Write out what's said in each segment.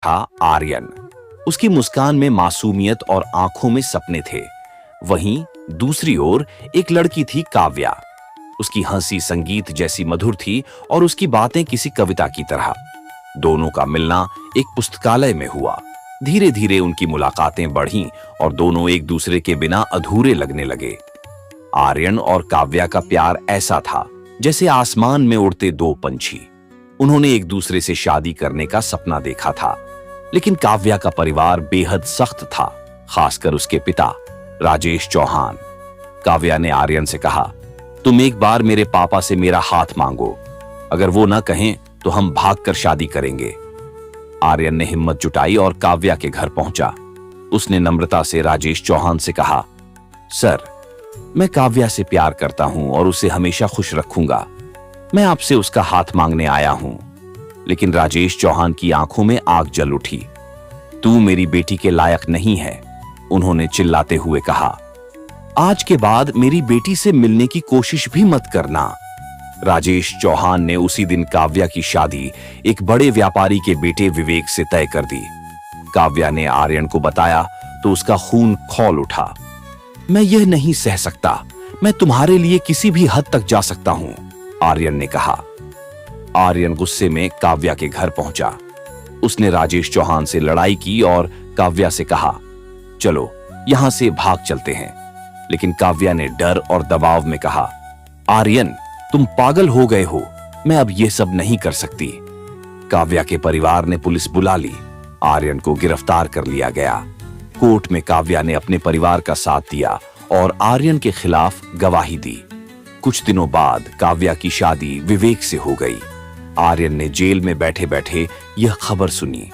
था आर्यन। उसकी मुस्कान में मासूमियत और आंखों में सपने थे। वहीं दूसरी ओर एक लड़की थी, काव्या। उसकी हंसी संगीत जैसी मधुर थी और उसकी बातें किसी कविता की तरह। दोनों का मिलना एक पुस्तकालय में हुआ। धीरे धीरे उनकी मुलाकातें बढ़ीं और दोनों एक दूसरे के बिना अधूरे लगने लगे। आर्यन और काव्या का प्यार ऐसा था जैसे आसमान में उड़ते दो पंछी। उन्होंने एक दूसरे से शादी करने का सपना देखा था, लेकिन काव्या का परिवार बेहद सख्त था, खासकर उसके पिता राजेश चौहान। काव्या ने आर्यन से कहा, तुम एक बार मेरे पापा से मेरा हाथ मांगो, अगर वो ना कहें तो हम भागकर शादी करेंगे। आर्यन ने हिम्मत जुटाई और काव्या के घर पहुंचा। उसने नम्रता से राजेश चौहान से कहा, सर, मैं काव्या से प्यार करता हूं और उसे हमेशा खुश रखूंगा। मैं आपसे उसका हाथ मांगने आया हूं। लेकिन राजेश चौहान की आंखों में आग जल उठी। तू मेरी बेटी के लायक नहीं है, उन्होंने चिल्लाते हुए कहा। आज के बाद मेरी बेटी से मिलने की कोशिश भी मत करना। राजेश चौहान ने उसी दिन काव्या की शादी एक बड़े व्यापारी के बेटे विवेक से तय कर दी। काव्या ने आर्यन को बताया तो उसका खून खौल उठा। मैं यह नहीं सह सकता, मैं तुम्हारे लिए किसी भी हद तक जा सकता हूं, आर्यन ने कहा। आर्यन गुस्से में काव्या के घर पहुंचा। उसने राजेश चौहान से लड़ाई की और काव्या से कहा, चलो यहां से भाग चलते हैं। लेकिन काव्या ने डर और दबाव में कहा, आर्यन, तुम पागल हो गए हो, मैं अब यह सब नहीं कर सकती। काव्या के परिवार ने पुलिस बुला ली। आर्यन को गिरफ्तार कर लिया गया। कोर्ट में काव्या ने अपने परिवार का साथ दिया और आर्यन के खिलाफ गवाही दी। कुछ दिनों बाद काव्या की शादी विवेक से हो गई। आर्यन ने जेल में बैठे बैठे यह खबर सुनी।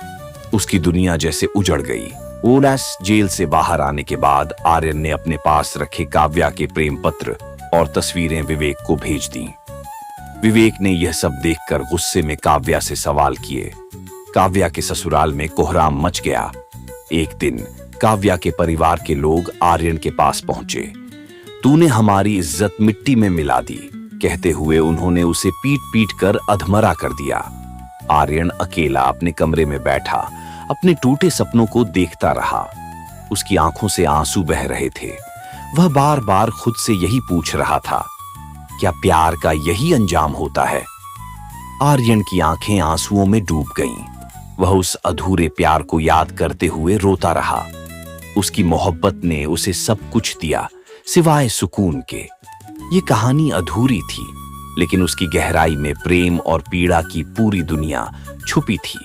उसकी दुनिया जैसे उजड़ गई। ओडास जेल से बाहर आने के बाद आर्यन ने अपने पास रखे काव्या के प्रेम पत्र और तस्वीरें विवेक को भेज दी। विवेक ने यह सब देखकर गुस्से में काव्या से सवाल किए। काव्या के ससुराल में कोहराम मच गया। एक दिन काव्या के परिवार के लोग आर्यन के पास पहुंचे। तूने हमारी इज्जत मिट्टी में मिला दी, कहते हुए उन्होंने उसे पीट पीट कर अधमरा कर दिया। आर्यन अकेला अपने कमरे में बैठा अपने टूटे सपनों को देखता रहा। उसकी आंखों से आंसू बह रहे थे। वह बार बार खुद से यही पूछ रहा था, क्या प्यार का यही अंजाम होता है? आर्यन की आंखें आंसुओं में डूब गईं। वह उस अधूरे प्यार को याद करते हुए रोता रहा। उसकी मोहब्बत ने उसे सब कुछ दिया सिवाय सुकून के। ये कहानी अधूरी थी, लेकिन उसकी गहराई में प्रेम और पीड़ा की पूरी दुनिया छुपी थी।